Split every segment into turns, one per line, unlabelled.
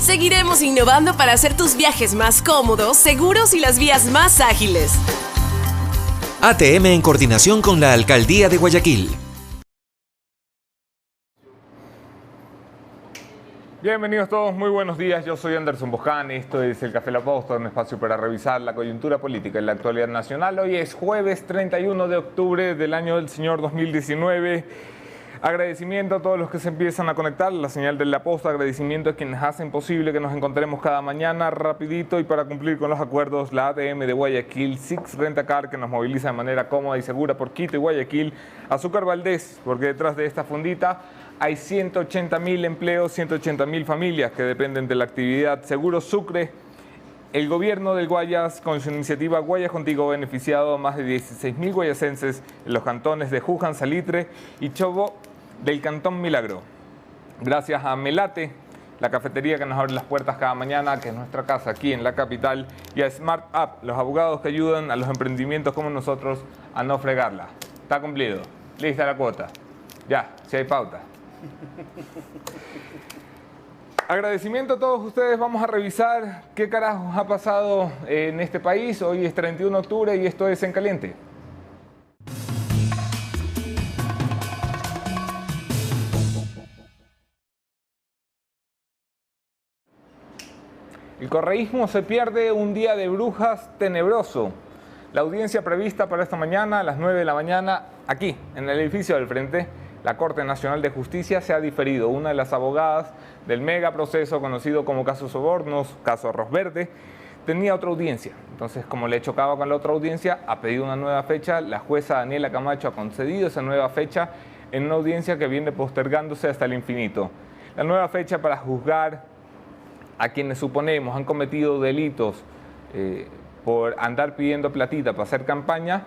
Seguiremos innovando para hacer tus viajes más cómodos, seguros y las vías más ágiles.
ATM en coordinación con la Alcaldía de Guayaquil.
Bienvenidos todos, muy buenos días. Yo soy Anderson Boján, esto es el Café La Posta, un espacio para revisar la coyuntura política en la actualidad nacional. Hoy es jueves 31 de octubre del año del Señor 2019. Agradecimiento a todos los que se empiezan a conectar, la señal de La Posta, agradecimiento a quienes hacen posible que nos encontremos cada mañana rapidito y para cumplir con los acuerdos, la ATM de Guayaquil, Six Rentacar, que nos moviliza de manera cómoda y segura por Quito y Guayaquil, Azúcar Valdés, porque detrás de esta fundita hay 180.000 empleos, 180.000 familias que dependen de la actividad. Seguro Sucre, el gobierno del Guayas, con su iniciativa Guayas Contigo, ha beneficiado a más de 16.000 guayasenses en los cantones de Juján, Salitre y Chobo del Cantón Milagro. Gracias a Melate, la cafetería que nos abre las puertas cada mañana, que es nuestra casa aquí en la capital, y a Smart App, los abogados que ayudan a los emprendimientos como nosotros a no fregarla. Está cumplido. Lista la cuota. Ya, si hay pauta. Agradecimiento a todos ustedes. Vamos a revisar qué carajos ha pasado en este país. Hoy es 31 de octubre y esto es En Caliente. El correísmo se pierde un día de brujas tenebroso. La audiencia prevista para esta mañana a las 9 de la mañana, aquí, en el edificio del frente, la Corte Nacional de Justicia, se ha diferido. Una de las abogadas del megaproceso conocido como caso Sobornos, caso Arroz Verde, tenía otra audiencia. Entonces, como le chocaba con la otra audiencia, ha pedido una nueva fecha. La jueza Daniela Camacho ha concedido esa nueva fecha en una audiencia que viene postergándose hasta el infinito. La nueva fecha para juzgar a quienes suponemos han cometido delitos por andar pidiendo platita para hacer campaña,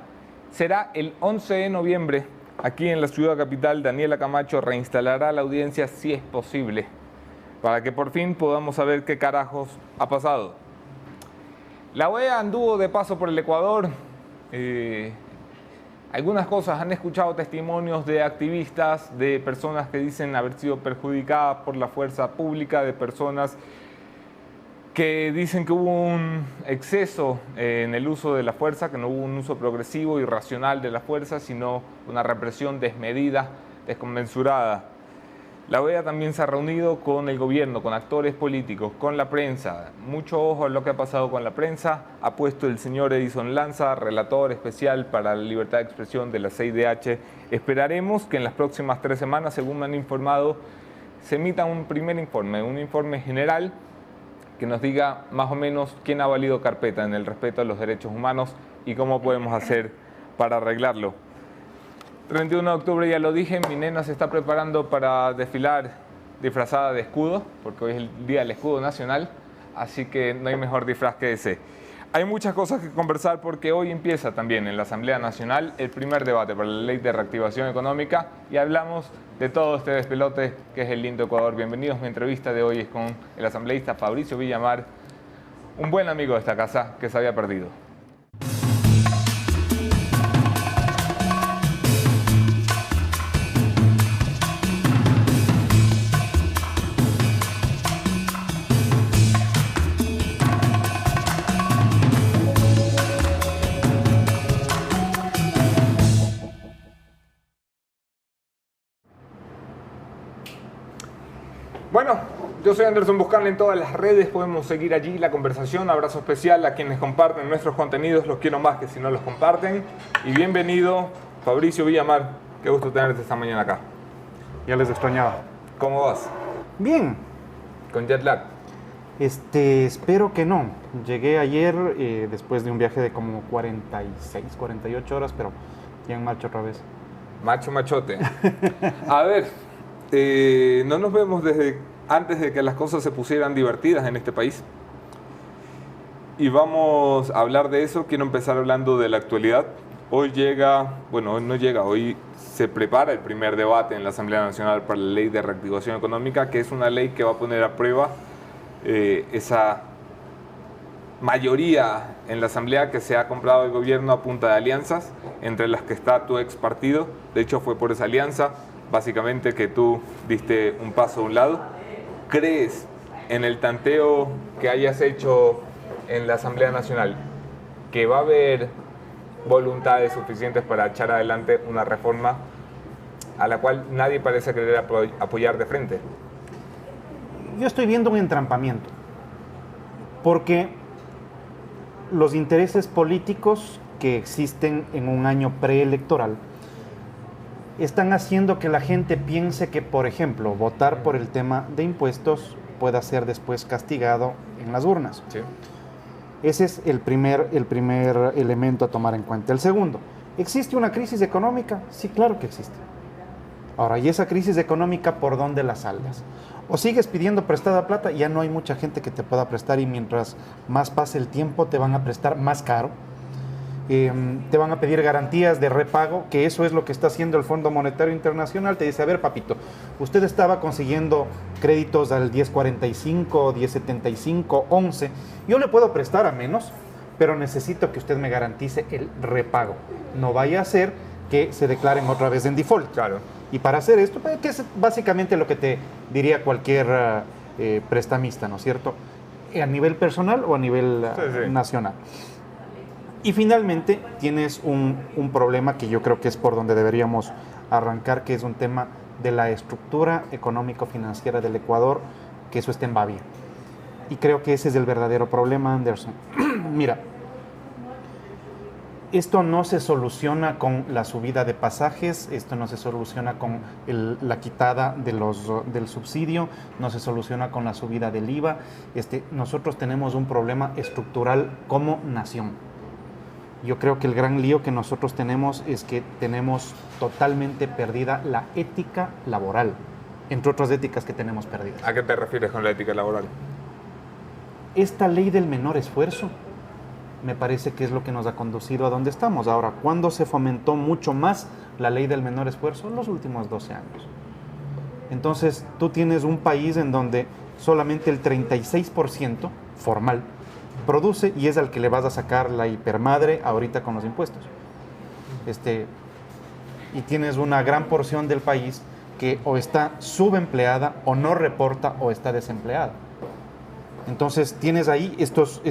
será el 11 de noviembre. Aquí en la ciudad capital, Daniela Camacho reinstalará la audiencia si es posible, para que por fin podamos saber qué carajos ha pasado. La OEA anduvo de paso por el Ecuador. Algunas cosas, han escuchado testimonios de activistas, de personas que dicen haber sido perjudicadas por la fuerza pública, de personas que dicen que hubo un exceso en el uso de la fuerza, que no hubo un uso progresivo y racional de la fuerza, sino una represión desmedida, desconmensurada. La OEA también se ha reunido con el gobierno, con actores políticos, con la prensa. Mucho ojo en lo que ha pasado con la prensa. Ha puesto el señor Edison Lanza, relator especial para la libertad de expresión de la CIDH. Esperaremos que en las próximas 3 semanas, según me han informado, se emita un primer informe, un informe general, que nos diga más o menos quién ha valido carpeta en el respeto a los derechos humanos y cómo podemos hacer para arreglarlo. 31 de octubre, ya lo dije, mi nena se está preparando para desfilar disfrazada de escudo, porque hoy es el Día del Escudo Nacional, así que no hay mejor disfraz que ese. Hay muchas cosas que conversar porque hoy empieza también en la Asamblea Nacional el primer debate para la Ley de Reactivación Económica y hablamos de todo este despelote que es el lindo Ecuador. Bienvenidos, mi entrevista de hoy es con el asambleísta Fabricio Villamar, un buen amigo de esta casa que se había perdido. Bueno, yo soy Anderson Buscán en todas las redes, podemos seguir allí la conversación. Abrazo especial a quienes comparten nuestros contenidos, los quiero más que si no los comparten. Y bienvenido, Fabricio Villamar, qué gusto tenerte esta mañana acá.
Ya les extrañaba.
¿Cómo vas?
Bien.
¿Con jet lag?
Espero que no. Llegué ayer después de un viaje de como 46, 48 horas, pero ya en marcha otra vez.
Machote. A ver, no nos vemos desde antes de que las cosas se pusieran divertidas en este país. Y vamos a hablar de eso. Quiero empezar hablando de la actualidad. Hoy hoy se prepara el primer debate en la Asamblea Nacional para la Ley de Reactivación Económica, que es una ley que va a poner a prueba esa mayoría en la Asamblea que se ha comprado el gobierno a punta de alianzas, entre las que está tu ex partido. De hecho, fue por esa alianza, básicamente, que tú diste un paso a un lado. ¿Crees en el tanteo que hayas hecho en la Asamblea Nacional que va a haber voluntades suficientes para echar adelante una reforma a la cual nadie parece querer apoyar de frente?
Yo estoy viendo un entrampamiento, porque los intereses políticos que existen en un año preelectoral están haciendo que la gente piense que, por ejemplo, votar por el tema de impuestos pueda ser después castigado en las urnas.
Sí.
Ese es el primer elemento a tomar en cuenta. El segundo, ¿existe una crisis económica? Sí, claro que existe. Ahora, ¿y esa crisis económica por dónde la salgas? O sigues pidiendo prestada plata, ya no hay mucha gente que te pueda prestar, y mientras más pase el tiempo te van a prestar más caro. Te van a pedir garantías de repago, que eso es lo que está haciendo el Fondo Monetario Internacional. Te dice, a ver, papito, usted estaba consiguiendo créditos al 10.45, 10.75, 11. Yo le puedo prestar a menos, pero necesito que usted me garantice el repago. No vaya a ser que se declaren otra vez en default.
Claro.
Y para hacer esto, que es básicamente lo que te diría cualquier prestamista, ¿no es cierto? A nivel personal o a nivel nacional. Y finalmente tienes un problema que yo creo que es por donde deberíamos arrancar, que es un tema de la estructura económico-financiera del Ecuador, que eso está en babia. Y creo que ese es el verdadero problema, Anderson. Mira, esto no se soluciona con la subida de pasajes, esto no se soluciona con la quitada del subsidio, no se soluciona con la subida del IVA. Nosotros tenemos un problema estructural como nación. Yo creo que el gran lío que nosotros tenemos es que tenemos totalmente perdida la ética laboral, entre otras éticas que tenemos perdidas.
¿A qué te refieres con la ética laboral?
Esta ley del menor esfuerzo me parece que es lo que nos ha conducido a donde estamos. Ahora, ¿cuándo se fomentó mucho más la ley del menor esfuerzo? En los últimos 12 años. Entonces, tú tienes un país en donde solamente el 36% formal produce, y es al que le vas a sacar la hipermadre ahorita con los impuestos. Y tienes una gran porción del país que o está subempleada, o no reporta, o está desempleada. Entonces tienes ahí estos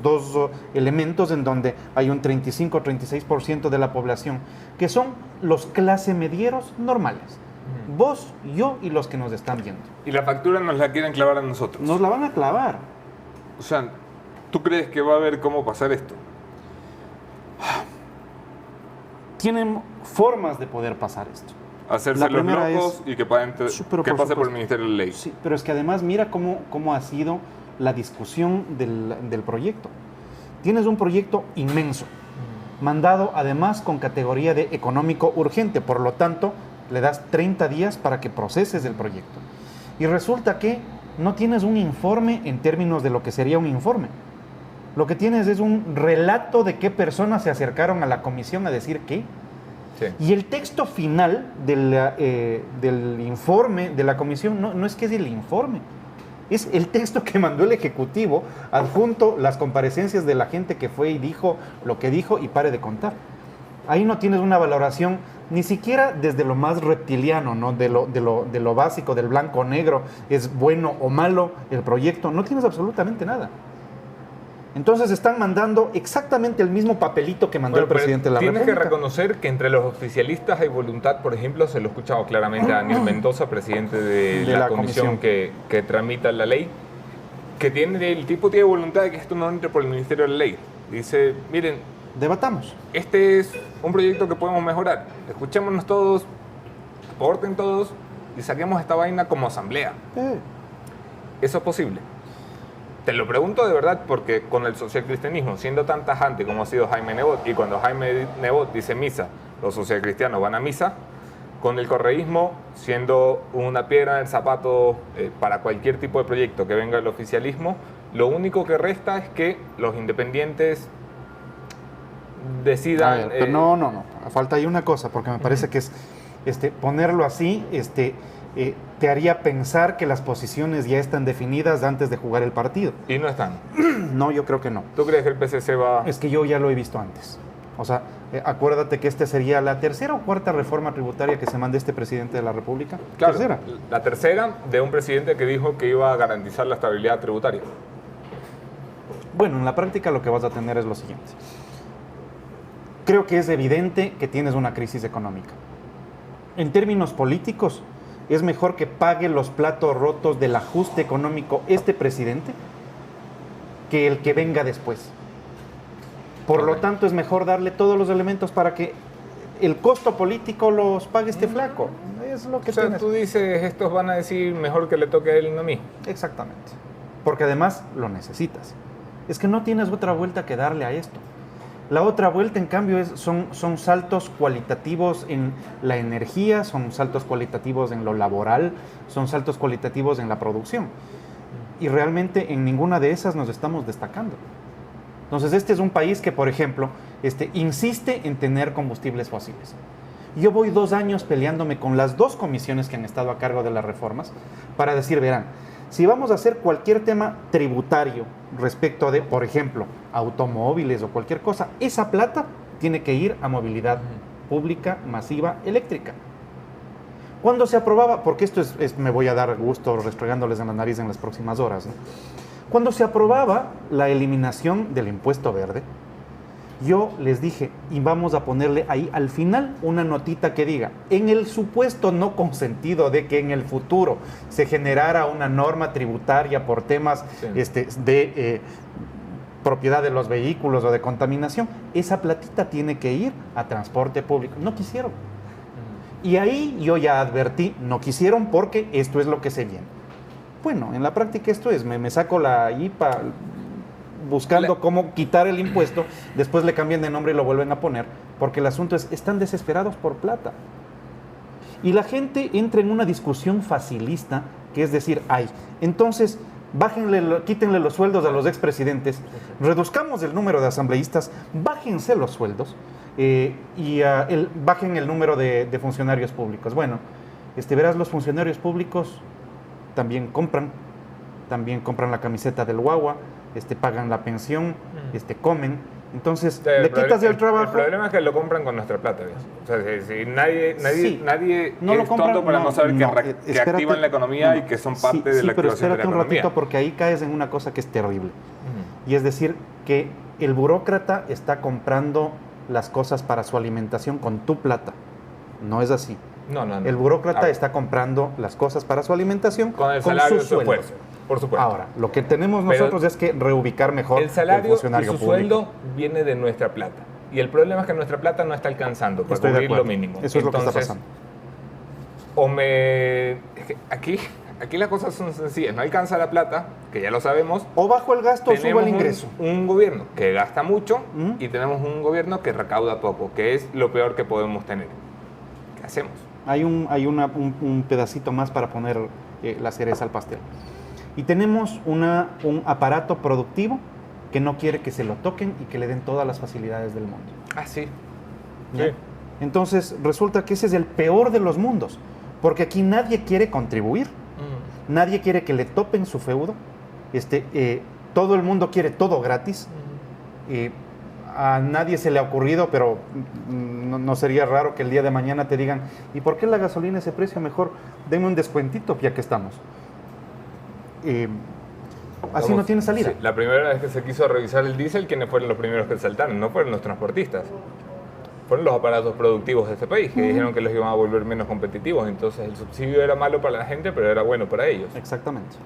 dos elementos en donde hay un 35-36% de la población que son los clase medieros normales. Vos, yo y los que nos están viendo.
Y la factura nos la quieren clavar a nosotros.
Nos la van a clavar.
O sea, ¿tú crees que va a haber cómo pasar esto?
Tienen formas de poder pasar esto.
Hacerse los locos y que pase por el Ministerio de Ley.
Sí, pero es que además mira cómo ha sido la discusión del proyecto. Tienes un proyecto inmenso, mandado además con categoría de económico urgente, por lo tanto le das 30 días para que proceses el proyecto. Y resulta que no tienes un informe en términos de lo que sería un informe. Lo que tienes es un relato de qué personas se acercaron a la comisión a decir qué. Sí. Y el texto final del informe de la comisión no es que es el informe, es el texto que mandó el Ejecutivo, adjunto las comparecencias de la gente que fue y dijo lo que dijo y pare de contar. Ahí no tienes una valoración ni siquiera desde lo más reptiliano, ¿no? de lo básico, del blanco o negro, es bueno o malo el proyecto, no tienes absolutamente nada. Entonces están mandando exactamente el mismo papelito que mandó el presidente de la República.
Tienes que reconocer que entre los oficialistas hay voluntad, por ejemplo, se lo he escuchado claramente a Daniel Mendoza, presidente de la comisión que tramita la ley, que el tipo tiene voluntad de que esto no entre por el Ministerio de la Ley. Dice, miren,
debatamos.
Este es un proyecto que podemos mejorar. Escuchémonos todos, aporten todos y saquemos esta vaina como asamblea. ¿Eso es posible? Te lo pregunto de verdad porque con el socialcristianismo, siendo tan tajante como ha sido Jaime Nebot, y cuando Jaime Nebot dice misa, los socialcristianos van a misa, con el correísmo siendo una piedra en el zapato para cualquier tipo de proyecto que venga del oficialismo, lo único que resta es que los independientes decidan...
Pero no. Falta ahí una cosa, porque me parece que es ponerlo así, te haría pensar que las posiciones ya están definidas antes de jugar el partido.
¿Y no están?
No, yo creo que no.
¿Tú crees que el PCC va...?
Es que yo ya lo he visto antes. O sea, acuérdate que sería la tercera o cuarta reforma tributaria que se manda este presidente de la República.
Claro,
tercera.
La tercera de un presidente que dijo que iba a garantizar la estabilidad tributaria.
Bueno, en la práctica lo que vas a tener es lo siguiente. Creo que es evidente que tienes una crisis económica. En términos políticos, es mejor que pague los platos rotos del ajuste económico este presidente que el que venga después. Por lo tanto, es mejor darle todos los elementos para que el costo político los pague este flaco. Es lo que tienes.
Tú dices, estos van a decir mejor que le toque a él y no a mí.
Exactamente. Porque además lo necesitas. Es que no tienes otra vuelta que darle a esto. La otra vuelta, en cambio, son saltos cualitativos en la energía, son saltos cualitativos en lo laboral, son saltos cualitativos en la producción. Y realmente en ninguna de esas nos estamos destacando. Entonces, este es un país que, por ejemplo, insiste en tener combustibles fósiles. Yo voy 2 años peleándome con las 2 comisiones que han estado a cargo de las reformas para decir, verán, si vamos a hacer cualquier tema tributario respecto de, por ejemplo, automóviles o cualquier cosa, esa plata tiene que ir a movilidad pública, masiva, eléctrica. Cuando se aprobaba, porque esto me voy a dar gusto restregándoles en la nariz en las próximas horas, ¿no? Cuando se aprobaba la eliminación del impuesto verde, yo les dije, y vamos a ponerle ahí al final una notita que diga, en el supuesto no consentido de que en el futuro se generara una norma tributaria por temas de propiedad de los vehículos o de contaminación, esa platita tiene que ir a transporte público. No quisieron. Y ahí yo ya advertí, no quisieron porque esto es lo que se viene. Bueno, en la práctica esto es, me saco la IPA buscando cómo quitar el impuesto, después le cambian de nombre y lo vuelven a poner, porque el asunto es, están desesperados por plata. Y la gente entra en una discusión facilista, que es decir, entonces, quítenle los sueldos a los expresidentes, reduzcamos el número de asambleístas, bájense los sueldos y bajen el número de funcionarios públicos. Bueno, verás, los funcionarios públicos también compran la camiseta del guagua, pagan la pensión, comen. Entonces, le quitas el trabajo.
El problema es que lo compran con nuestra plata, ¿ves? O sea, si nadie
no
es
lo compran,
tonto para no saber que activan la economía y que son parte de la activación de la economía.
Pero espérate un ratito, porque ahí caes en una cosa que es terrible. Y es decir, que el burócrata está comprando las cosas para su alimentación con tu plata. No es así.
No.
El burócrata está comprando las cosas para su alimentación
con el salario de su
sueldo.
esfuerzo, por supuesto.
Ahora, lo que tenemos nosotros es que reubicar mejor
el salario
funcionario
y su
público.
sueldo viene de nuestra plata. Y el problema es que nuestra plata no está alcanzando para cubrir lo mínimo.
Eso es lo que está pasando.
Aquí las cosas son sencillas. No alcanza la plata, que ya lo sabemos.
O bajo el gasto o subo el ingreso.
Un gobierno que gasta mucho y tenemos un gobierno que recauda poco, que es lo peor que podemos tener. ¿Qué hacemos?
Hay un pedacito más para poner la cereza al pastel. Y tenemos un aparato productivo que no quiere que se lo toquen y que le den todas las facilidades del mundo.
Sí.
Entonces, resulta que ese es el peor de los mundos, porque aquí nadie quiere contribuir, nadie quiere que le topen su feudo, todo el mundo quiere todo gratis, a nadie se le ha ocurrido, pero no sería raro que el día de mañana te digan, ¿y por qué la gasolina ese precio? Mejor denme un descuentito ya que estamos. Así no tiene salida.
Sí, la primera vez que se quiso revisar el diésel, ¿quiénes fueron los primeros que saltaron? No fueron los transportistas. Fueron los aparatos productivos de este país, que dijeron que los iban a volver menos competitivos. Entonces el subsidio era malo para la gente, pero era bueno para ellos.
Exactamente.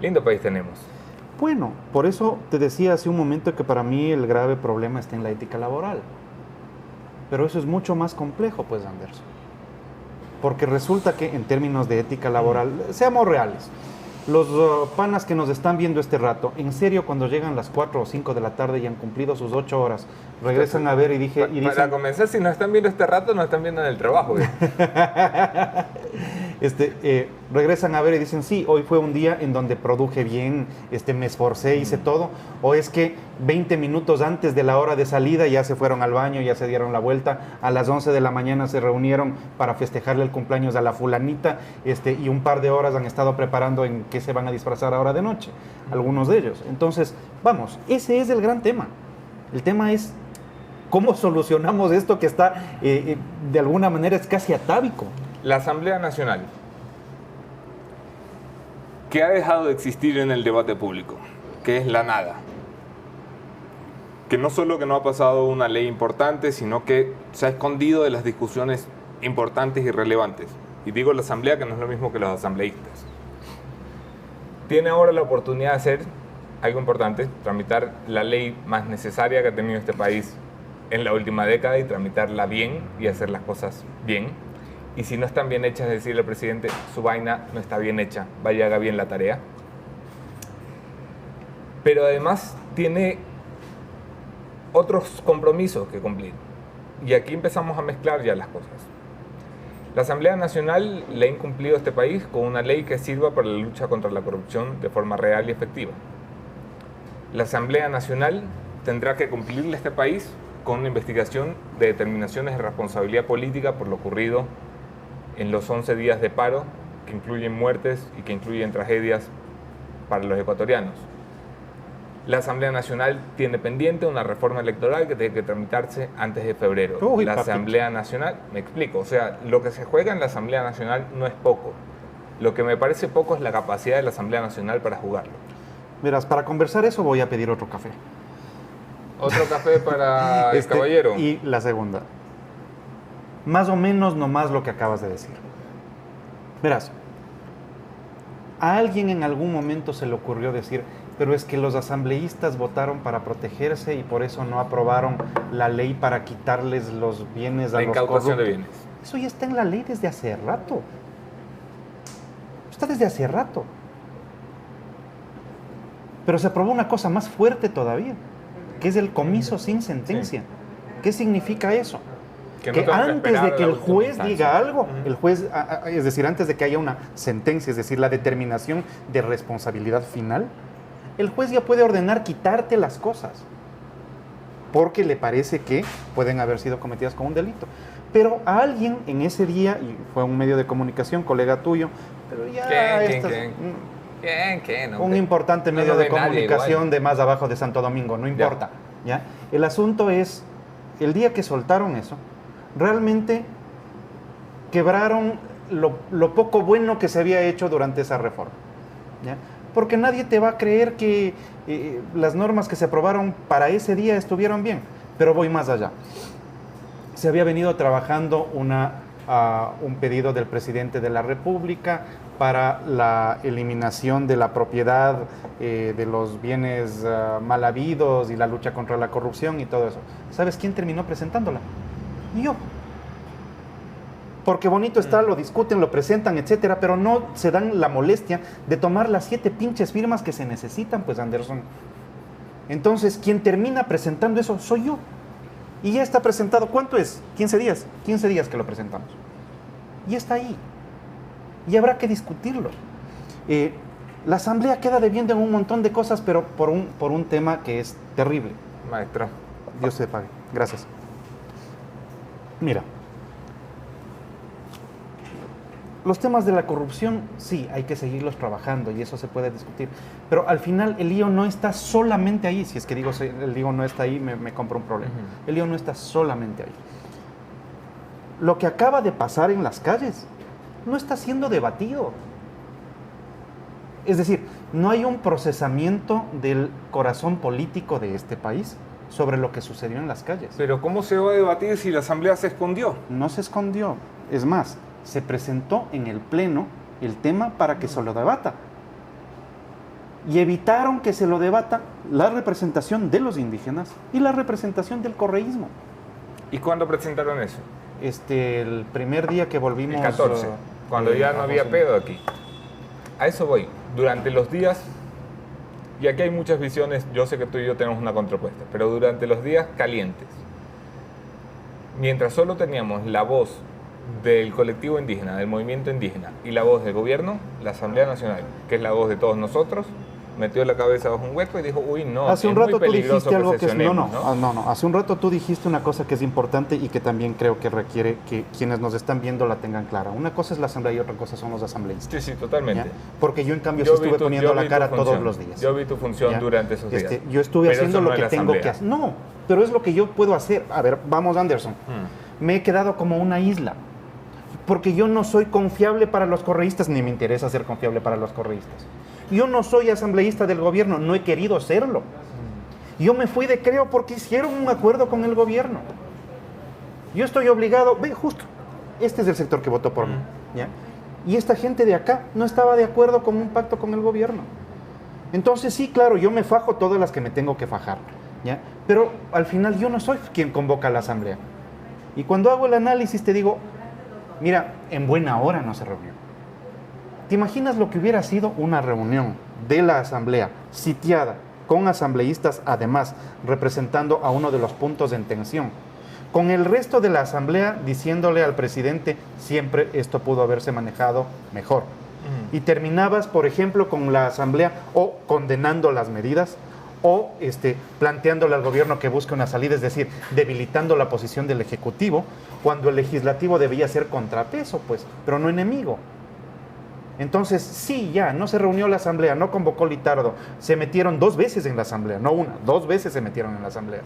Lindo país tenemos.
Bueno, por eso te decía hace un momento que para mí el grave problema está en la ética laboral. Pero eso es mucho más complejo, pues, Anderson. Porque resulta que en términos de ética laboral, seamos reales, los panas que nos están viendo este rato, en serio, cuando llegan las 4 o 5 de la tarde y han cumplido sus 8 horas, regresan a ver y dicen...
Para comenzar, si nos están viendo este rato, nos están viendo en el trabajo.
Regresan a ver y dicen, sí, hoy fue un día en donde produje bien, me esforcé, hice todo, o es que 20 minutos antes de la hora de salida ya se fueron al baño, ya se dieron la vuelta, a las 11 de la mañana se reunieron para festejarle el cumpleaños a la fulanita, y un par de horas han estado preparando en qué se van a disfrazar ahora de noche, algunos de ellos. Entonces, vamos, ese es el gran tema. El tema es cómo solucionamos esto que está, de alguna manera, es casi atávico.
La Asamblea Nacional, que ha dejado de existir en el debate público, que es la nada. Que no solo que no ha pasado una ley importante, sino que se ha escondido de las discusiones importantes y relevantes. Y digo la Asamblea, que no es lo mismo que los asambleístas. Tiene ahora la oportunidad de hacer algo importante, tramitar la ley más necesaria que ha tenido este país en la última década y tramitarla bien y hacer las cosas bien. Y si no están bien hechas, decirle al presidente, su vaina no está bien hecha, vaya, haga bien la tarea. Pero además tiene otros compromisos que cumplir. Y aquí empezamos a mezclar ya las cosas. La Asamblea Nacional le ha incumplido a este país con una ley que sirva para la lucha contra la corrupción de forma real y efectiva. La Asamblea Nacional tendrá que cumplirle a este país con una investigación de determinaciones de responsabilidad política por lo ocurrido en los 11 días de paro, que incluyen muertes y que incluyen tragedias para los ecuatorianos. La Asamblea Nacional tiene pendiente una reforma electoral que tiene que tramitarse antes de febrero. La Asamblea Nacional, me explico, o sea, lo que se juega en la Asamblea Nacional no es poco. Lo que me parece poco es la capacidad de la Asamblea Nacional para jugarlo.
Verás, para conversar eso voy a pedir otro café.
¿Otro café para el caballero?
Y la segunda. Más o menos nomás lo que acabas de decir. Verás, a alguien en algún momento se le ocurrió decir, pero es que los asambleístas votaron para protegerse y por eso no aprobaron la ley para quitarles los bienes a los corruptos. La incautación de bienes. Eso ya está en la ley desde hace rato. Está desde hace rato. Pero se aprobó una cosa más fuerte todavía, que es el comiso sin sentencia. Sí. ¿Qué significa eso? Que antes de que el juez diga algo, el juez, es decir, antes de que haya una sentencia, es decir, la determinación de responsabilidad final, el juez ya puede ordenar quitarte las cosas, porque le parece que pueden haber sido cometidas con un delito. Pero a alguien en ese día, y fue un medio de comunicación, colega tuyo, pero ya... Un importante medio de comunicación de más abajo de Santo Domingo, no importa. ¿Ya? El asunto es, el día que soltaron eso, realmente quebraron lo poco bueno que se había hecho durante esa reforma. ¿Ya? Porque nadie te va a creer que las normas que se aprobaron para ese día estuvieron bien. Pero voy más allá. Se había venido trabajando un pedido del presidente de la República para la eliminación de la propiedad de los bienes mal habidos y la lucha contra la corrupción y todo eso. ¿Sabes quién terminó presentándola? Yo. Porque bonito está, lo discuten, lo presentan, etcétera, pero no se dan la molestia de tomar las 7 pinches firmas que se necesitan, pues, Anderson. Entonces, quien termina presentando eso soy yo. Y ya está presentado. ¿Cuánto es? 15 días. 15 días que lo presentamos. Y está ahí. Y habrá que discutirlo. La Asamblea queda debiendo en un montón de cosas, pero por un tema que es terrible.
Maestro.
Dios te pague. Gracias. Mira. Los temas de la corrupción, sí, hay que seguirlos trabajando y eso se puede discutir. Pero al final el lío no está solamente ahí. Si es que digo el lío no está ahí, me compro un problema. El lío no está solamente ahí. Lo que acaba de pasar en las calles no está siendo debatido. Es decir, no hay un procesamiento del corazón político de este país sobre lo que sucedió en las calles.
Pero ¿cómo se va a debatir si la Asamblea se escondió?
No se escondió. Es más, se presentó en el Pleno el tema para que se lo debata. Y evitaron que se lo debata la representación de los indígenas y la representación del correísmo.
¿Y cuándo presentaron eso?
El primer día que volvimos...
El 14, cuando ya no había pedo aquí. A eso voy. Durante los días, y aquí hay muchas visiones, yo sé que tú y yo tenemos una contrapuesta, pero durante los días calientes, mientras solo teníamos la voz del colectivo indígena, del movimiento indígena, y la voz del gobierno, la Asamblea Nacional, que es la voz de todos nosotros, metió la cabeza bajo un hueco y dijo, uy, no,
hace un rato
muy peligroso
tú dijiste algo que es,
¿no?
Hace un rato tú dijiste una cosa que es importante y que también creo que requiere que quienes nos están viendo la tengan clara. Una cosa es la asamblea y otra cosa son los asambleístas.
Sí, totalmente.
¿Ya? Porque yo en cambio sí estuve poniendo la cara todos los días.
Yo vi tu función
¿Ya?
durante esos días.
Yo estuve haciendo lo que tengo que hacer. No, pero es lo que yo puedo hacer. A ver, vamos, Anderson. Me he quedado como una isla. Porque yo no soy confiable para los correístas, ni me interesa ser confiable para los correístas. Yo no soy asambleísta del gobierno, no he querido serlo. Yo me fui de Creo porque hicieron un acuerdo con el gobierno. Yo estoy obligado, ve, justo, este es el sector que votó por mí, ¿ya? Y esta gente de acá no estaba de acuerdo con un pacto con el gobierno. Entonces sí, claro, yo me fajo todas las que me tengo que fajar, ¿ya? Pero al final yo no soy quien convoca a la asamblea. Y cuando hago el análisis te digo, mira, en buena hora no se reunió. ¿Te imaginas lo que hubiera sido una reunión de la asamblea sitiada con asambleístas, además representando a uno de los puntos en tensión, con el resto de la asamblea diciéndole al presidente siempre esto pudo haberse manejado mejor? Y terminabas, por ejemplo, con la asamblea o condenando las medidas o planteándole al gobierno que busque una salida, es decir, debilitando la posición del Ejecutivo, cuando el Legislativo debía ser contrapeso, pues, pero no enemigo. Entonces, sí, ya, no se reunió la asamblea, no convocó Litardo, se metieron 2 veces en la asamblea, no una, 2 veces se metieron en la asamblea,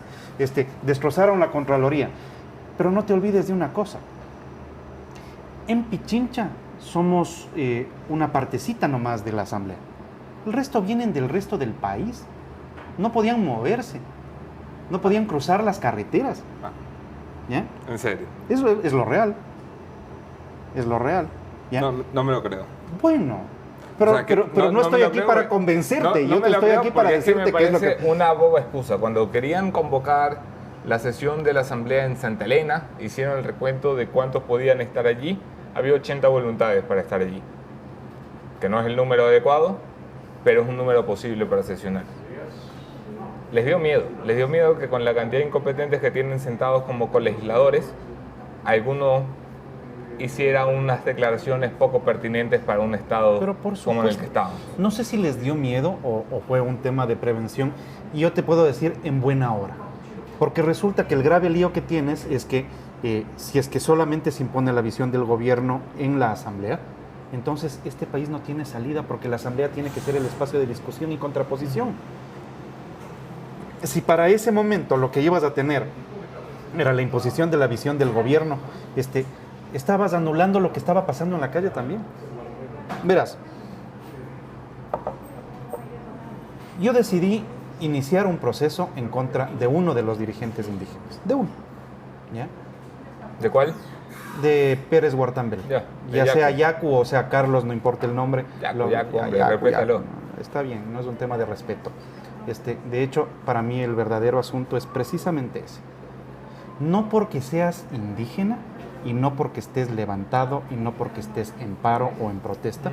destrozaron la Contraloría. Pero no te olvides de una cosa, en Pichincha somos una partecita nomás de la asamblea, el resto vienen del resto del país, no podían moverse, no podían cruzar las carreteras. ¿Ya?
¿En serio?
Eso es lo real, es lo real. ¿Ya?
No me lo creo.
Bueno, pero, o sea, pero no estoy aquí para convencerte, yo te estoy aquí para decirte que es lo que...
una boba excusa. Cuando querían convocar la sesión de la asamblea en Santa Elena, hicieron el recuento de cuántos podían estar allí, había 80 voluntades para estar allí, que no es el número adecuado, pero es un número posible para sesionar. Les dio miedo que con la cantidad de incompetentes que tienen sentados como colegisladores, alguno hiciera unas declaraciones poco pertinentes para un estado como en el que estamos.
No sé si les dio miedo o fue un tema de prevención, y yo te puedo decir en buena hora, porque resulta que el grave lío que tienes es que si es que solamente se impone la visión del gobierno en la asamblea, entonces este país no tiene salida, porque la asamblea tiene que ser el espacio de discusión y contraposición. Si para ese momento lo que ibas a tener era la imposición de la visión del gobierno, estabas anulando lo que estaba pasando en la calle también. Verás, yo decidí iniciar un proceso en contra de uno de los dirigentes indígenas. De uno. ¿Ya?
¿De cuál?
De Pérez Huartambel. Ya sea Yacu o sea Carlos, no importa el nombre.
Yacu, respétalo.
Está bien, no es un tema de respeto. De hecho, para mí el verdadero asunto es precisamente ese. No porque seas indígena y no porque estés levantado y no porque estés en paro o en protesta,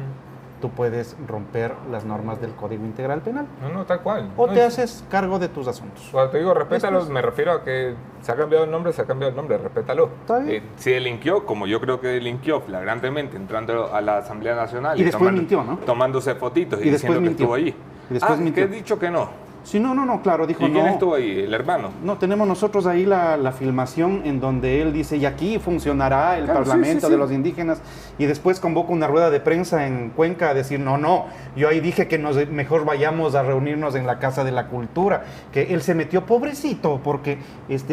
tú puedes romper las normas del Código Integral Penal.
No, tal cual.
O te haces cargo de tus asuntos.
Cuando te digo respétalo, me refiero a que se ha cambiado el nombre, respétalo.
¿Está bien?
Si delinquió, como yo creo que delinquió flagrantemente, entrando a la Asamblea Nacional
y después mintió, ¿no?
Tomándose fotitos y diciendo que estuvo allí.
Y después mintió.
¿Qué he dicho que no?
Sí, no, claro, dijo no.
¿Y quién estuvo ahí? ¿El hermano?
No, tenemos nosotros ahí la filmación en donde él dice, y aquí funcionará el Parlamento de los indígenas, y después convoca una rueda de prensa en Cuenca a decir, no, yo ahí dije que mejor vayamos a reunirnos en la Casa de la Cultura, que él se metió pobrecito, porque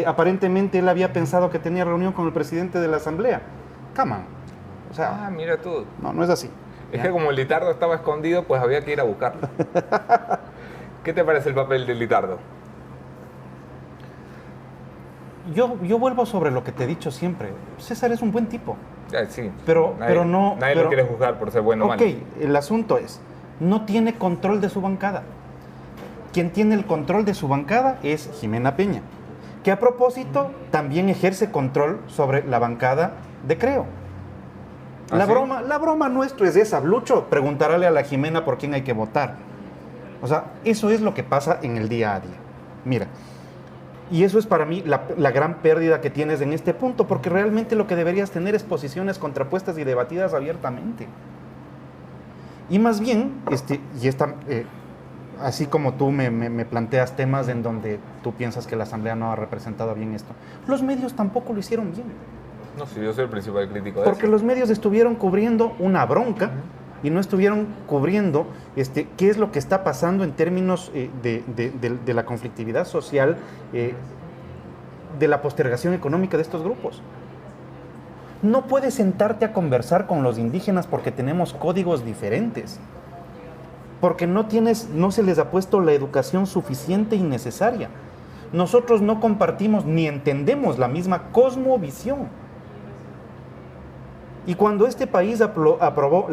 aparentemente él había pensado que tenía reunión con el presidente de la Asamblea. Come on. O sea,
mira tú.
No es así.
Es
¿ya?
que como el Litardo estaba escondido, pues había que ir a buscarlo. ¿Qué te parece el papel del Litardo?
Yo vuelvo sobre lo que te he dicho siempre. César es un buen tipo.
Sí.
Pero no...
Nadie
pero,
lo quiere juzgar por ser bueno o malo.
Ok, el asunto es, no tiene control de su bancada. Quien tiene el control de su bancada es Jimena Peña, que a propósito también ejerce control sobre la bancada de Creo.
¿Ah,
La
sí?
broma nuestra es esa, Lucho, preguntarle a la Jimena por quién hay que votar. O sea, eso es lo que pasa en el día a día. Mira, y eso es para mí la gran pérdida que tienes en este punto, porque realmente lo que deberías tener es posiciones contrapuestas y debatidas abiertamente. Y más bien, así como tú me planteas temas en donde tú piensas que la Asamblea no ha representado bien esto, los medios tampoco lo hicieron bien.
No, sí, yo soy el principal crítico de
Porque
eso.
los medios estuvieron cubriendo una bronca y no estuvieron cubriendo qué es lo que está pasando en términos de la conflictividad social, de la postergación económica de estos grupos. No puedes sentarte a conversar con los indígenas porque tenemos códigos diferentes, porque no se les ha puesto la educación suficiente y necesaria. Nosotros no compartimos ni entendemos la misma cosmovisión. Y cuando este país aprobó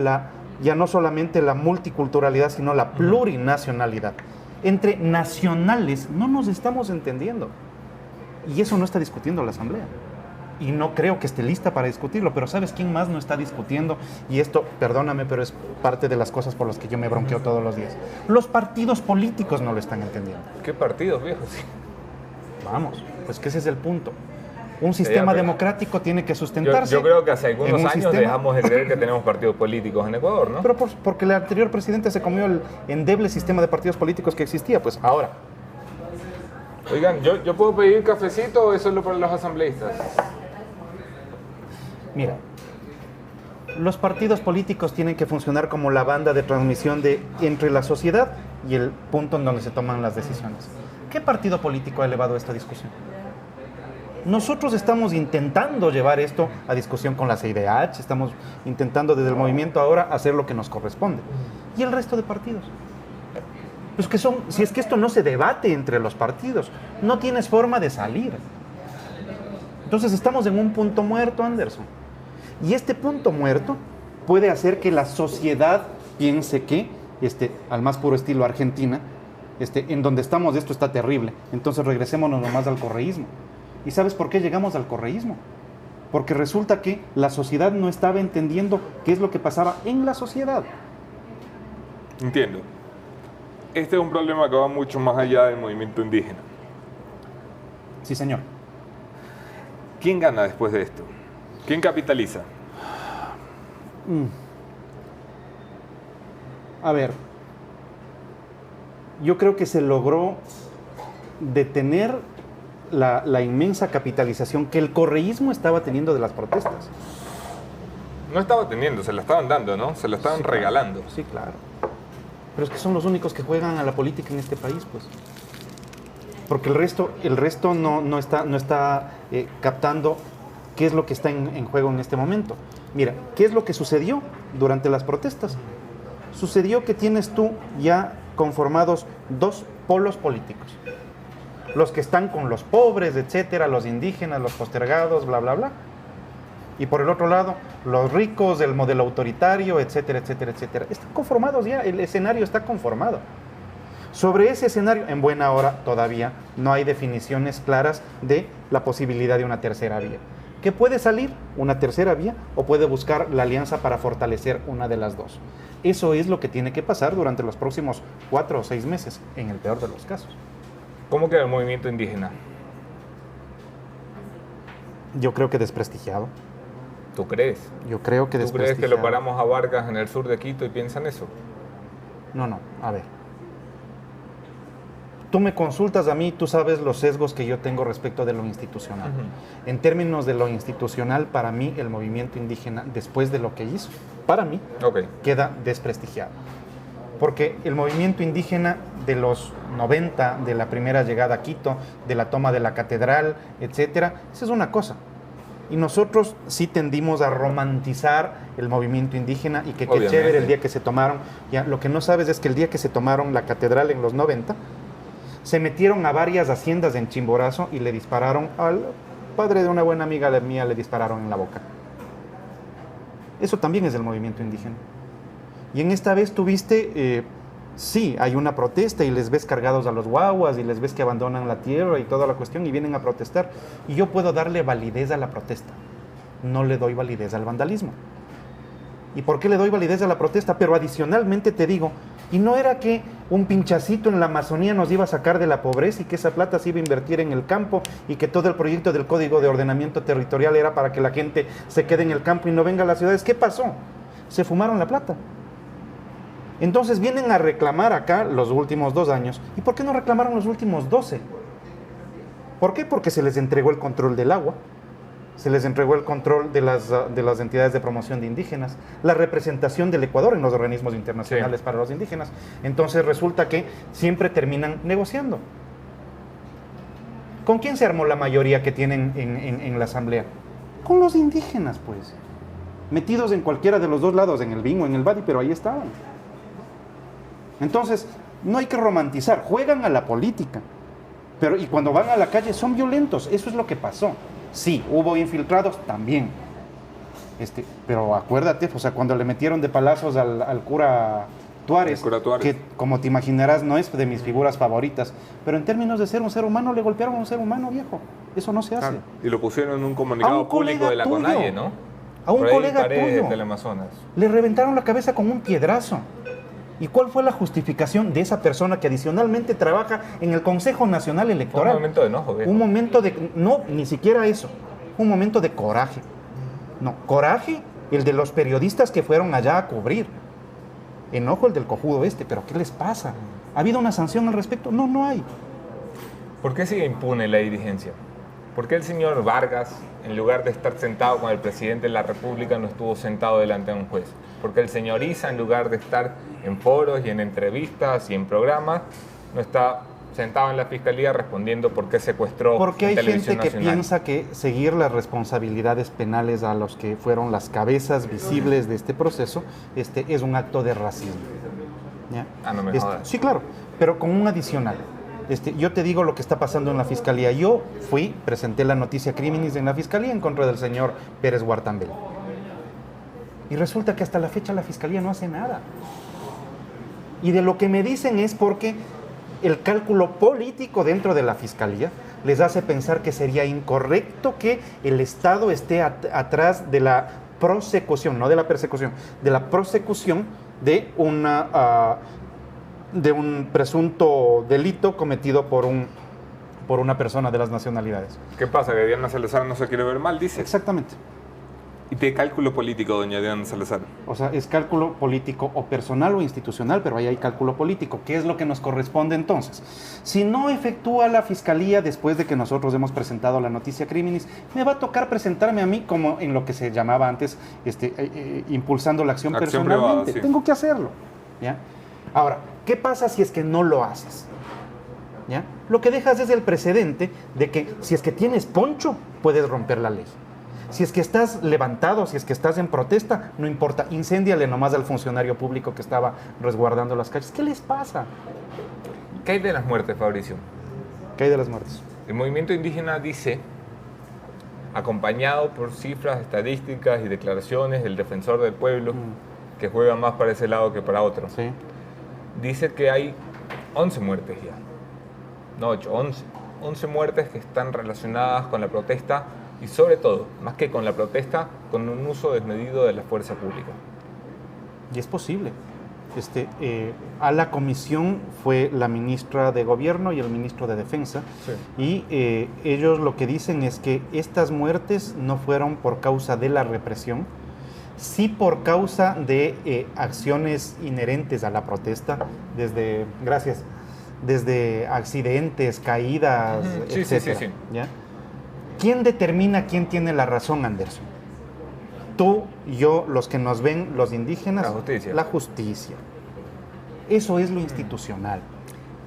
ya no solamente la multiculturalidad, sino la plurinacionalidad, entre nacionales no nos estamos entendiendo. Y eso no está discutiendo la Asamblea. Y no creo que esté lista para discutirlo, pero ¿sabes quién más no está discutiendo? Y esto, perdóname, pero es parte de las cosas por las que yo me bronqueo todos los días. Los partidos políticos no lo están entendiendo.
¿Qué partidos, viejo? Sí.
Vamos, pues que ese es el punto. Un sistema democrático tiene que sustentarse.
Yo creo que hace algunos
en un
años
sistema.
dejamos de creer que tenemos partidos políticos en Ecuador, ¿no?
Pero porque el anterior presidente se comió el endeble sistema de partidos políticos que existía, pues ahora.
Oigan, ¿yo puedo pedir cafecito o es solo para los asambleístas?
Mira, los partidos políticos tienen que funcionar como la banda de transmisión entre la sociedad y el punto en donde se toman las decisiones. ¿Qué partido político ha elevado esta discusión? Nosotros estamos intentando llevar esto a discusión con la CIDH, estamos intentando desde el movimiento ahora hacer lo que nos corresponde. ¿Y el resto de partidos? Pues si es que esto no se debate entre los partidos, no tienes forma de salir. Entonces estamos en un punto muerto, Anderson. Y este punto muerto puede hacer que la sociedad piense que, al más puro estilo Argentina, en donde estamos esto está terrible, entonces regresémonos nomás al correísmo. ¿Y sabes por qué llegamos al correísmo? Porque resulta que la sociedad no estaba entendiendo qué es lo que pasaba en la sociedad.
Entiendo. Este es un problema que va mucho más allá del movimiento indígena.
Sí, señor.
¿Quién gana después de esto? ¿Quién capitaliza?
A ver, yo creo que se logró detener la inmensa capitalización que el correísmo estaba teniendo de las protestas.
No estaba teniendo, se la estaban dando, ¿no? Se la estaban regalando.
Sí, claro. Pero es que son los únicos que juegan a la política en este país, pues. Porque el resto no está captando qué es lo que está en juego en este momento. Mira, ¿qué es lo que sucedió durante las protestas? Sucedió que tienes tú ya conformados dos polos políticos. Los que están con los pobres, etcétera, los indígenas, los postergados, bla, bla, bla. Y por el otro lado, los ricos, el modelo autoritario, etcétera, etcétera, etcétera. Están conformados ya, el escenario está conformado. Sobre ese escenario, en buena hora todavía no hay definiciones claras de la posibilidad de una tercera vía. ¿Qué puede salir? Una tercera vía o puede buscar la alianza para fortalecer una de las dos. Eso es lo que tiene que pasar durante los próximos 4 o 6 meses, en el peor de los casos.
¿Cómo queda el movimiento indígena?
Yo creo que desprestigiado.
¿Tú crees?
Yo creo que
¿Tú crees
desprestigiado.
que lo paramos a Vargas en el sur de Quito y piensan eso?
No, a ver. Tú me consultas a mí, tú sabes los sesgos que yo tengo respecto de lo institucional. En términos de lo institucional, para mí el movimiento indígena, después de lo que hizo, para mí, queda desprestigiado. Porque el movimiento indígena de los 90, de la primera llegada a Quito, de la toma de la catedral, etcétera, esa es una cosa. Y nosotros sí tendimos a romantizar el movimiento indígena y que qué
Obviamente.
chévere el día que se tomaron. Ya, lo que no sabes es que el día que se tomaron la catedral en los 90, se metieron a varias haciendas en Chimborazo y le dispararon al padre de una buena amiga mía, le dispararon en la boca. Eso también es del movimiento indígena. Y en esta vez tuviste, sí, hay una protesta y les ves cargados a los guaguas y les ves que abandonan la tierra y toda la cuestión y vienen a protestar. Y yo puedo darle validez a la protesta. No le doy validez al vandalismo. ¿Y por qué le doy validez a la protesta? Pero adicionalmente te digo, y no era que un pinchacito en la Amazonía nos iba a sacar de la pobreza y que esa plata se iba a invertir en el campo y que todo el proyecto del Código de Ordenamiento Territorial era para que la gente se quede en el campo y no venga a las ciudades. ¿Qué pasó? Se fumaron la plata. Entonces vienen a reclamar acá los últimos 2 años. ¿Y por qué no reclamaron los últimos 12? ¿Por qué? Porque se les entregó el control del agua, se les entregó el control de las entidades de promoción de indígenas, la representación del Ecuador en los organismos internacionales para los indígenas. Entonces resulta que siempre terminan negociando. ¿Con quién se armó la mayoría que tienen en la asamblea? Con los indígenas, pues. Metidos en cualquiera de los dos lados, en el BIN o en el BADI, pero ahí estaban. Entonces, no hay que romantizar, juegan a la política. Y cuando van a la calle son violentos, eso es lo que pasó. Sí, hubo infiltrados también. Pero acuérdate, o sea, cuando le metieron de palazos al cura Tuárez, que como te imaginarás no es de mis figuras favoritas, pero en términos de ser un ser humano, le golpearon a un ser humano, viejo. Eso no se hace.
Claro. Y lo pusieron en un comunicado público de la CONAIE, ¿no?
A un colega tuyo.
Del Amazonas.
Le reventaron la cabeza con un piedrazo. ¿Y cuál fue la justificación de esa persona que adicionalmente trabaja en el Consejo Nacional Electoral?
Un momento de enojo, viejo.
Un momento de... No, ni siquiera eso. Un momento de coraje. No, coraje el de los periodistas que fueron allá a cubrir. Enojo el del cojudo pero ¿qué les pasa? ¿Ha habido una sanción al respecto? No, no hay.
¿Por qué sigue impune la dirigencia? ¿Por qué el señor Vargas, en lugar de estar sentado con el presidente de la República, no estuvo sentado delante de un juez? ¿Por qué el señor Issa, en lugar de estar en foros y en entrevistas y en programas, no está sentado en la fiscalía respondiendo por qué secuestró
Porque hay gente
Televisión
que
Nacional?
piensa que seguir las responsabilidades penales a los que fueron las cabezas visibles de este proceso es un acto de racismo. ¿Ya?
Ah, no me jodas.
Sí, claro, pero con un adicional. Yo te digo lo que está pasando en la fiscalía. Yo presenté la noticia criminis en la fiscalía en contra del señor Pérez Guartambel. Y resulta que hasta la fecha la fiscalía no hace nada. Y de lo que me dicen es porque el cálculo político dentro de la fiscalía les hace pensar que sería incorrecto que el Estado esté atrás de la prosecución, no de la persecución, de la prosecución de un presunto delito cometido por una persona de las nacionalidades.
¿Qué pasa? ¿Que Diana Salazar no se quiere ver mal, dice?
Exactamente.
¿Y de cálculo político, doña Diana Salazar?
O sea, es cálculo político o personal o institucional, pero ahí hay cálculo político. ¿Qué es lo que nos corresponde entonces? Si no efectúa la fiscalía después de que nosotros hemos presentado la noticia criminis, me va a tocar presentarme a mí como en lo que se llamaba antes impulsando la acción personalmente.
Privada, sí.
Tengo que hacerlo. ¿Ya? Ahora, ¿qué pasa si es que no lo haces? ¿Ya? Lo que dejas es el precedente de que si es que tienes poncho, puedes romper la ley. Si es que estás levantado, si es que estás en protesta, no importa, incéndiale nomás al funcionario público que estaba resguardando las calles. ¿Qué les pasa?
¿Qué hay de las muertes, Fabricio?
¿Qué hay de las muertes?
El movimiento indígena dice, acompañado por cifras estadísticas y declaraciones del defensor del pueblo, que juega más para ese lado que para otro,
Sí.
dice que hay 11 muertes ya. No 8, 11. 11 muertes que están relacionadas con la protesta y sobre todo, más que con la protesta, con un uso desmedido de la fuerza pública.
Y es posible. A la comisión fue la ministra de Gobierno y el ministro de Defensa.
Sí.
Y ellos lo que dicen es que estas muertes no fueron por causa de la represión, sí por causa de acciones inherentes a la protesta, desde accidentes, caídas,
Sí,
etcétera.
sí.
¿Ya? ¿Quién determina quién tiene la razón, Anderson? Tú, yo, los que nos ven, los indígenas.
La justicia.
La justicia. Eso es lo institucional.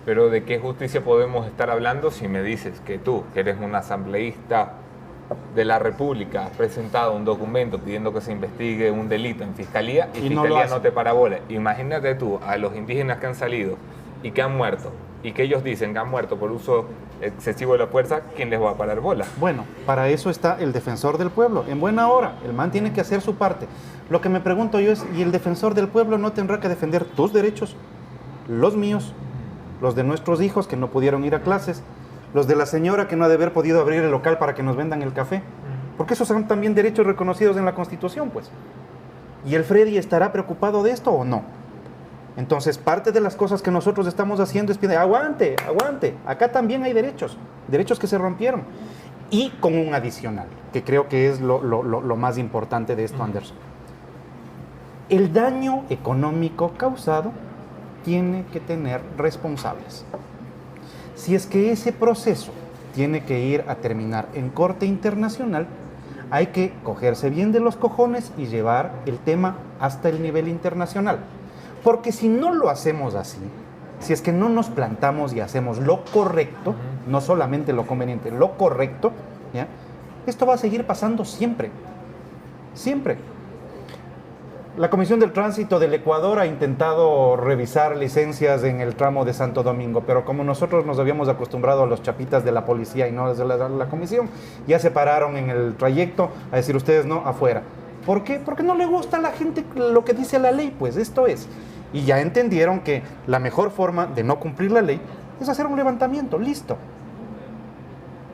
Pero ¿de qué justicia podemos estar hablando si me dices que tú, que eres un asambleísta de la República ha presentado un documento pidiendo que se investigue un delito en Fiscalía y
no lo
Fiscalía
hace.
no te parabola. Imagínate tú a los indígenas que han salido y que han muerto y que ellos dicen que han muerto por uso excesivo de la fuerza, ¿quién les va a parar bola?
Bueno, para eso está el defensor del pueblo. En buena hora, el man tiene que hacer su parte. Lo que me pregunto yo es, ¿y el defensor del pueblo no tendrá que defender tus derechos? Los míos, los de nuestros hijos que no pudieron ir a clases, los de la señora que no ha de haber podido abrir el local para que nos vendan el café. Porque esos son también derechos reconocidos en la Constitución, pues. ¿Y el Freddy estará preocupado de esto o no? Entonces, parte de las cosas que nosotros estamos haciendo es pedir, aguante, aguante, acá también hay derechos, derechos que se rompieron. Y con un adicional, que creo que es lo más importante de esto, Anderson. El daño económico causado tiene que tener responsables. Si es que ese proceso tiene que ir a terminar en corte internacional, hay que cogerse bien de los cojones y llevar el tema hasta el nivel internacional. Porque si no lo hacemos así, si es que no nos plantamos y hacemos lo correcto, no solamente lo conveniente, lo correcto, ¿ya? Esto va a seguir pasando siempre. Siempre. La Comisión del Tránsito del Ecuador ha intentado revisar licencias en el tramo de Santo Domingo, pero como nosotros nos habíamos acostumbrado a los chapitas de la policía y no de la comisión, ya se pararon en el trayecto a decir ustedes no, afuera. ¿Por qué? Porque no le gusta a la gente lo que dice la ley, pues esto es. Y ya entendieron que la mejor forma de no cumplir la ley es hacer un levantamiento, listo.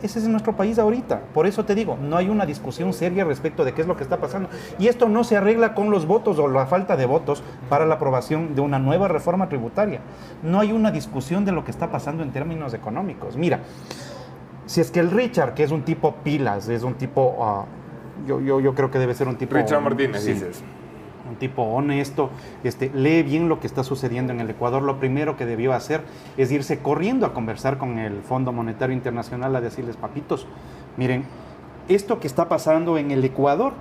Ese es nuestro país ahorita. Por eso te digo, no hay una discusión seria respecto de qué es lo que está pasando. Y esto no se arregla con los votos o la falta de votos para la aprobación de una nueva reforma tributaria. No hay una discusión de lo que está pasando en términos económicos. Mira, si es que el Richard, que es un tipo pilas, es un tipo... yo creo que debe ser un tipo...
Richard Martínez,
sí,
dices.
un tipo honesto, lee bien lo que está sucediendo en el Ecuador. Lo primero que debió hacer es irse corriendo a conversar con el Fondo Monetario Internacional a decirles, papitos, miren, esto que está pasando en el Ecuador,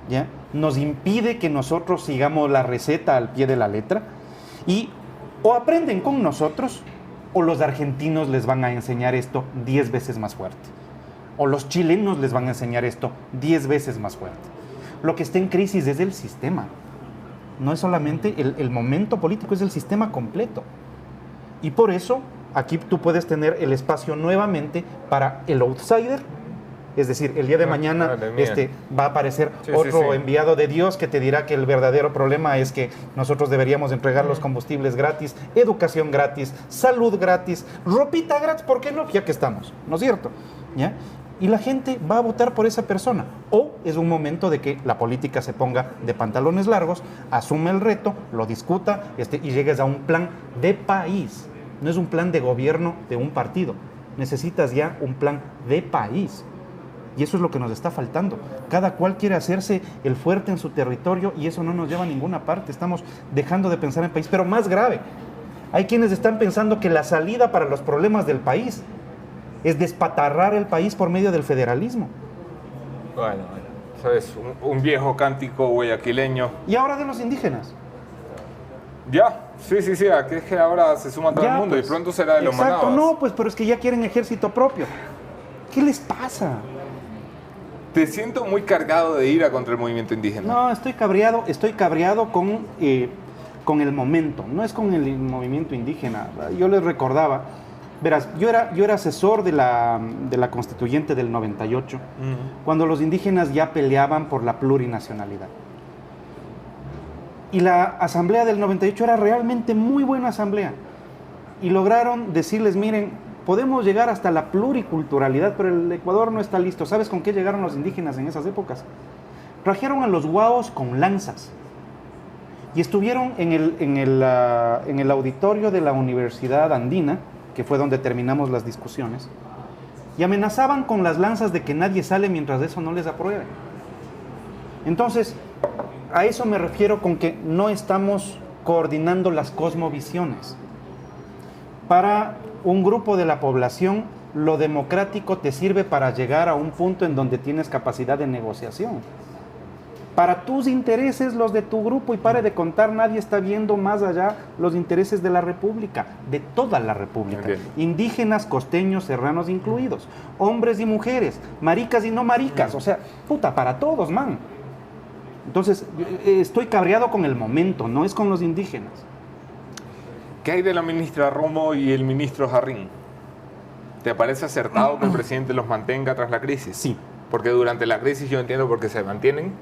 ¿ya? Nos impide que nosotros sigamos la receta al pie de la letra y o aprenden con nosotros o los argentinos les van a enseñar esto 10 veces más fuerte. O los chilenos les van a enseñar esto 10 veces más fuerte. Lo que está en crisis es el sistema. No es solamente el momento político, es el sistema completo. Y por eso, aquí tú puedes tener el espacio nuevamente para el outsider. Es decir, el día de mañana va a aparecer otro enviado de Dios que te dirá que el verdadero problema es que nosotros deberíamos entregar los combustibles gratis, educación gratis, salud gratis, ropita gratis, ¿por qué no? Ya que estamos, ¿no es cierto? ¿Ya? Y la gente va a votar por esa persona. O es un momento de que la política se ponga de pantalones largos, asume el reto, lo discuta y llegues a un plan de país. No es un plan de gobierno de un partido. Necesitas ya un plan de país. Y eso es lo que nos está faltando. Cada cual quiere hacerse el fuerte en su territorio y eso no nos lleva a ninguna parte. Estamos dejando de pensar en país. Pero más grave, hay quienes están pensando que la salida para los problemas del país es despatarrar el país por medio del federalismo.
Bueno, sabes, un viejo cántico guayaquileño.
Y ahora de los indígenas.
Ya, sí, aquí es que ahora se suma todo el mundo y pronto será de los manados.
Exacto, no, pues, pero es que ya quieren ejército propio. ¿Qué les pasa?
Te siento muy cargado de ira contra el movimiento indígena.
No, estoy cabreado con el momento, no es con el movimiento indígena. Yo les recordaba, verás, yo era asesor de la constituyente del 98, cuando los indígenas ya peleaban por la plurinacionalidad. Y la asamblea del 98 era realmente muy buena asamblea. Y lograron decirles, miren, podemos llegar hasta la pluriculturalidad, pero el Ecuador no está listo. ¿Sabes con qué llegaron los indígenas en esas épocas? Trajeron a los guaos con lanzas. Y estuvieron en el auditorio de la Universidad Andina, que fue donde terminamos las discusiones, y amenazaban con las lanzas de que nadie sale mientras eso no les apruebe. Entonces, a eso me refiero con que no estamos coordinando las cosmovisiones. Para un grupo de la población, lo democrático te sirve para llegar a un punto en donde tienes capacidad de negociación. para tus intereses, los de tu grupo, y pare de contar, nadie está viendo más allá los intereses de la República, de toda la República.
Okay.
Indígenas, costeños, serranos incluidos, hombres y mujeres, maricas y no maricas, o sea, puta, para todos, man. Entonces, estoy cabreado con el momento, no es con los indígenas.
¿Qué hay de la ministra Romo y el ministro Jarrín? ¿Te parece acertado que el presidente los mantenga tras la crisis?
Sí.
Porque durante la crisis yo entiendo por qué se mantienen,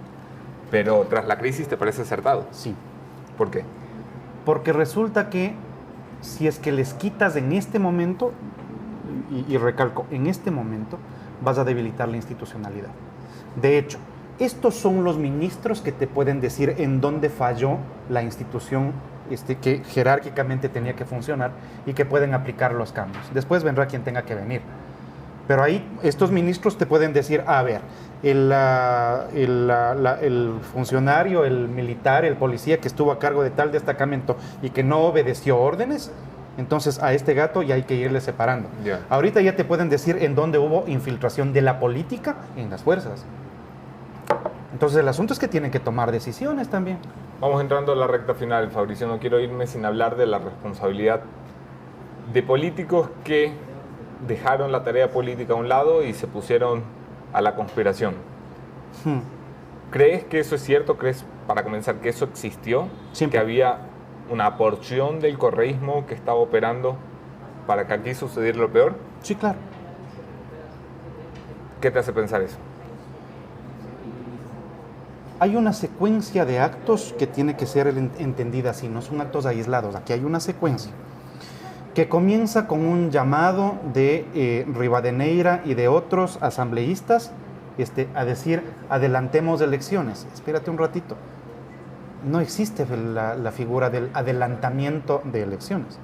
pero tras la crisis te parece acertado.
Sí.
¿Por qué?
Porque resulta que si es que les quitas en este momento, y recalco, en este momento, vas a debilitar la institucionalidad. De hecho, estos son los ministros que te pueden decir en dónde falló la institución que jerárquicamente tenía que funcionar y que pueden aplicar los cambios. Después vendrá quien tenga que venir. Pero ahí estos ministros te pueden decir, a ver, el funcionario, el militar, el policía que estuvo a cargo de tal destacamento y que no obedeció órdenes, entonces a este gato ya hay que irle separando.
Yeah.
Ahorita ya te pueden decir en dónde hubo infiltración de la política en las fuerzas. Entonces el asunto es que tienen que tomar decisiones también.
Vamos entrando a la recta final, Fabricio. No quiero irme sin hablar de la responsabilidad de políticos que dejaron la tarea política a un lado y se pusieron a la conspiración. ¿Crees que eso es cierto? ¿Crees, para comenzar, que eso existió?
Siempre.
¿Que había una porción del correísmo que estaba operando para que aquí sucediera lo peor?
Sí, claro.
¿Qué te hace pensar eso?
Hay una secuencia de actos que tiene que ser entendida así, no son actos aislados. Aquí hay una secuencia que comienza con un llamado de Rivadeneira y de otros asambleístas a decir, adelantemos elecciones. Espérate un ratito. No existe la figura del adelantamiento de elecciones.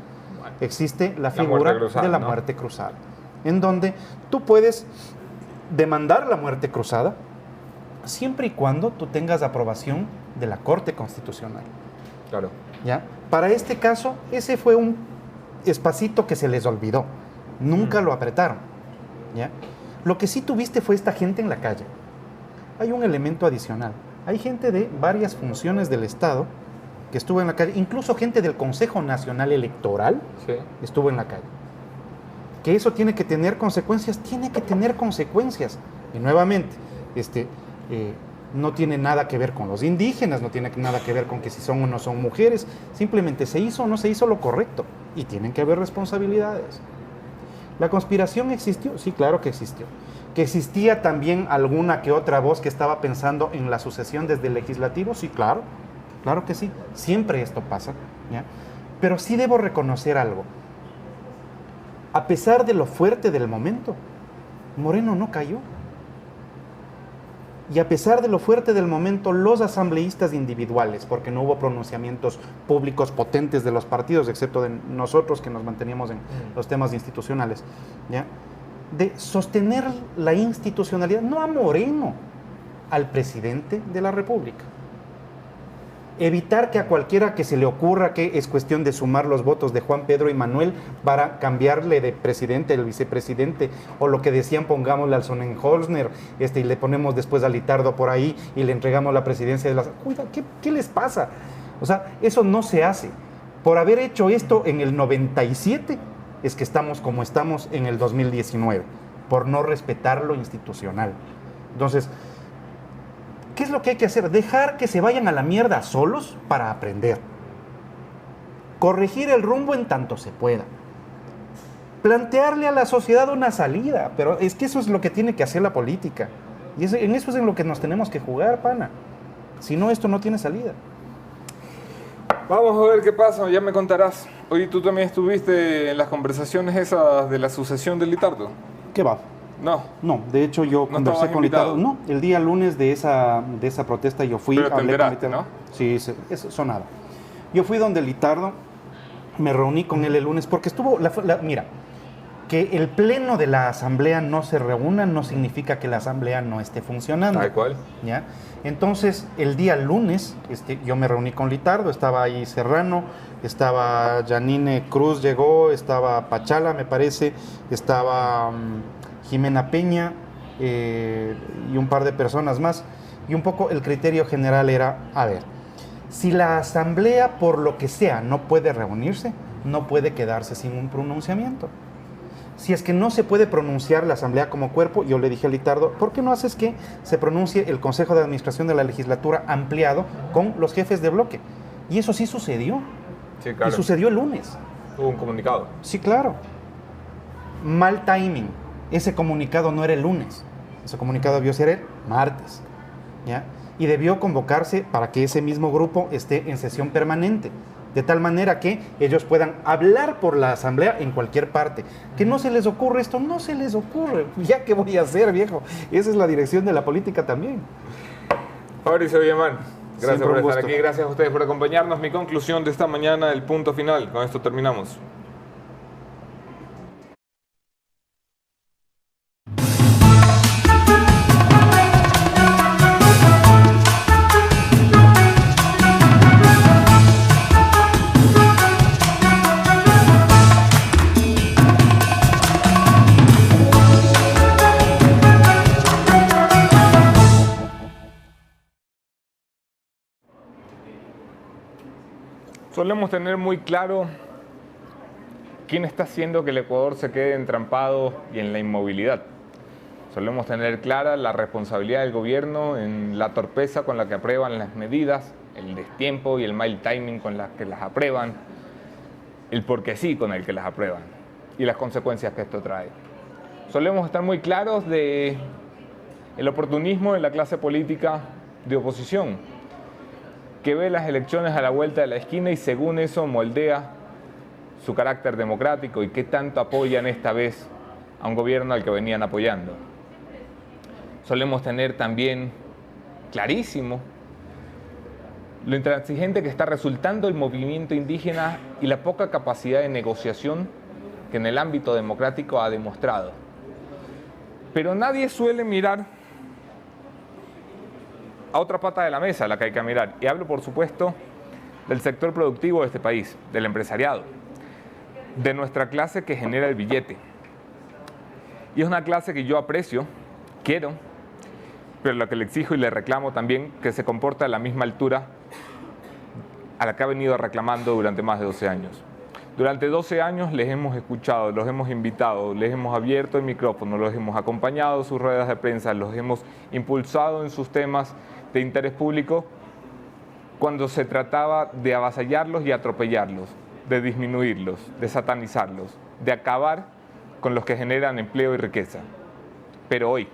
Existe la figura de la muerte cruzada, en donde tú puedes demandar la muerte cruzada siempre y cuando tú tengas aprobación de la Corte Constitucional.
Claro.
¿Ya? Para este caso, ese fue un espacito que se les olvidó. Nunca lo apretaron. ¿Ya? Lo que sí tuviste fue esta gente en la calle. Hay un elemento adicional. Hay gente de varias funciones del Estado que estuvo en la calle, incluso gente del Consejo Nacional Electoral estuvo en la calle. Que eso tiene que tener consecuencias, tiene que tener consecuencias. Y nuevamente, no tiene nada que ver con los indígenas, no tiene nada que ver con que si son o no son mujeres, simplemente se hizo o no se hizo lo correcto y tienen que haber responsabilidades. ¿La conspiración existió? Sí, claro que existió. ¿Que existía también alguna que otra voz que estaba pensando en la sucesión desde el legislativo? Sí, claro, claro que sí. Siempre esto pasa, ¿ya? Pero sí debo reconocer algo. A pesar de lo fuerte del momento, Moreno no cayó. Y a pesar de lo fuerte del momento, los asambleístas individuales, porque no hubo pronunciamientos públicos potentes de los partidos, excepto de nosotros que nos manteníamos en los temas institucionales, ¿ya? De sostener la institucionalidad, no a Moreno, al presidente de la República. Evitar que a cualquiera que se le ocurra que es cuestión de sumar los votos de Juan Pedro y Manuel para cambiarle de presidente, el vicepresidente, o lo que decían, pongámosle al Sonnenholzner, y le ponemos después a Litardo por ahí y le entregamos la presidencia de las... Cuidado, ¿qué les pasa? O sea, eso no se hace. Por haber hecho esto en el 97, es que estamos como estamos en el 2019, por no respetar lo institucional. Entonces, ¿qué es lo que hay que hacer? Dejar que se vayan a la mierda solos para aprender. Corregir el rumbo en tanto se pueda. Plantearle a la sociedad una salida, pero es que eso es lo que tiene que hacer la política. Y en eso es en lo que nos tenemos que jugar, pana. Si no, esto no tiene salida.
Vamos a ver qué pasa, ya me contarás. Oye, ¿tú también estuviste en las conversaciones esas de la sucesión de Litardo?
¿Qué va?
No,
de hecho yo conversé con Litardo. No, el día lunes de esa protesta yo fui.
Pero te enteraste,
con
¿no?
Sí, eso sonaba. Yo fui donde Litardo, me reuní con él el lunes, porque estuvo, mira, que el pleno de la asamblea no se reúna no significa que la asamblea no esté funcionando.
Tal cual.
¿Ya? Entonces, el día lunes, yo me reuní con Litardo, estaba ahí Serrano, estaba Janine Cruz, llegó, estaba Pachala, me parece, estaba Jimena Peña y un par de personas más. Y un poco el criterio general era, a ver, si la asamblea por lo que sea no puede reunirse, no puede quedarse sin un pronunciamiento. Si es que no se puede pronunciar la asamblea como cuerpo, yo le dije a Litardo, ¿por qué no haces que se pronuncie el Consejo de Administración de la Legislatura ampliado con los jefes de bloque? Y eso sí sucedió.
Sí, claro.
Y sucedió el lunes.
Hubo un comunicado.
Sí, claro. Mal timing. Ese comunicado no era el lunes. Ese comunicado debió ser el martes. ¿Ya? Y debió convocarse para que ese mismo grupo esté en sesión permanente, de tal manera que ellos puedan hablar por la asamblea en cualquier parte. Que no se les ocurre esto, no se les ocurre. ¿Ya qué voy a hacer, viejo? Esa es la dirección de la política también.
Fabricio Villamán, gracias
Siempre
por
un
estar
gusto.
aquí, gracias a ustedes por acompañarnos. Mi conclusión de esta mañana, el punto final. Con esto terminamos. Solemos tener muy claro quién está haciendo que el Ecuador se quede entrampado y en la inmovilidad. Solemos tener clara la responsabilidad del gobierno en la torpeza con la que aprueban las medidas, el destiempo y el mal timing con las que las aprueban, el porque sí con el que las aprueban y las consecuencias que esto trae. Solemos estar muy claros de el oportunismo de la clase política de oposición, que ve las elecciones a la vuelta de la esquina y según eso moldea su carácter democrático y qué tanto apoyan esta vez a un gobierno al que venían apoyando. Solemos tener también clarísimo lo intransigente que está resultando el movimiento indígena y la poca capacidad de negociación que en el ámbito democrático ha demostrado. Pero nadie suele mirar a otra pata de la mesa a la que hay que mirar. Y hablo, por supuesto, del sector productivo de este país, del empresariado, de nuestra clase que genera el billete. Y es una clase que yo aprecio, quiero, pero lo que le exijo y le reclamo también que se comporte a la misma altura a la que ha venido reclamando durante más de 12 años. Durante 12 años les hemos escuchado, los hemos invitado, les hemos abierto el micrófono, los hemos acompañado en sus ruedas de prensa, los hemos impulsado en sus temas de interés público cuando se trataba de avasallarlos y atropellarlos, de disminuirlos, de satanizarlos, de acabar con los que generan empleo y riqueza. Pero hoy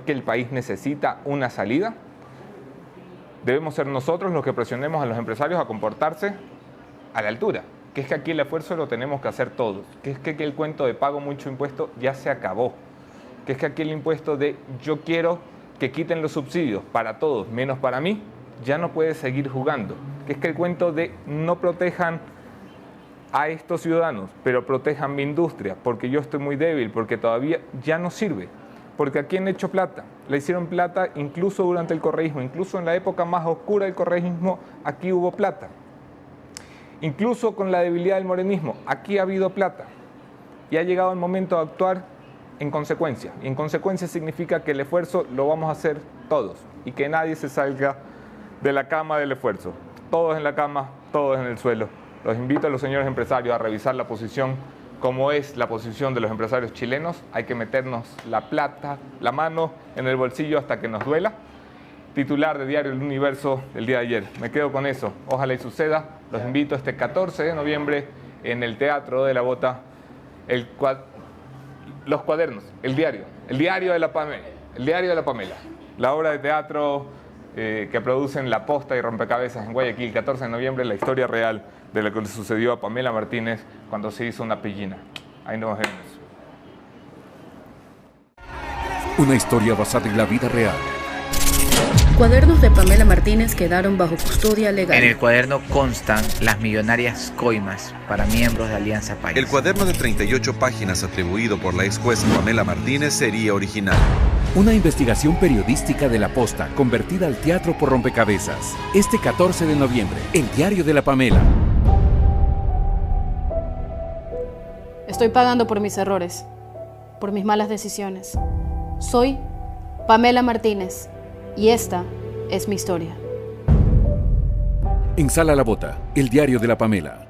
que el país necesita una salida, debemos ser nosotros los que presionemos a los empresarios a comportarse a la altura, que es que aquí el esfuerzo lo tenemos que hacer todos, que es que aquí el cuento de pago mucho impuesto ya se acabó, que es que aquí el impuesto de yo quiero que quiten los subsidios para todos, menos para mí, ya no puede seguir jugando. Que es que el cuento de no protejan a estos ciudadanos, pero protejan mi industria, porque yo estoy muy débil, porque todavía ya no sirve. Porque aquí han hecho plata, le hicieron plata incluso durante el correísmo, incluso en la época más oscura del correísmo, aquí hubo plata. Incluso con la debilidad del morenismo, aquí ha habido plata. Y ha llegado el momento de actuar en consecuencia. Y en consecuencia significa que el esfuerzo lo vamos a hacer todos y que nadie se salga de la cama del esfuerzo. Todos en la cama, todos en el suelo. Los invito a los señores empresarios a revisar la posición como es la posición de los empresarios chilenos. Hay que meternos la plata, la mano en el bolsillo hasta que nos duela. Titular de Diario El Universo el día de ayer. Me quedo con eso. Ojalá y suceda. Los invito este 14 de noviembre en el Teatro de la Bota, los cuadernos, el diario de la Pamela, la obra de teatro que producen La Posta y Rompecabezas en Guayaquil, 14 de noviembre, la historia real de lo que le sucedió a Pamela Martínez cuando se hizo una pillina. Ahí nos vemos.
Una historia basada en la vida real.
Cuadernos de Pamela Martínez quedaron bajo custodia legal.
En el cuaderno constan las millonarias coimas para miembros de Alianza País.
El cuaderno de 38 páginas atribuido por la ex jueza Pamela Martínez sería original.
Una investigación periodística de La Posta convertida al teatro por Rompecabezas. Este 14 de noviembre, el Diario de la Pamela.
Estoy pagando por mis errores, por mis malas decisiones. Soy Pamela Martínez y esta Es mi historia.
En Sala La Bota, el diario de la Pamela.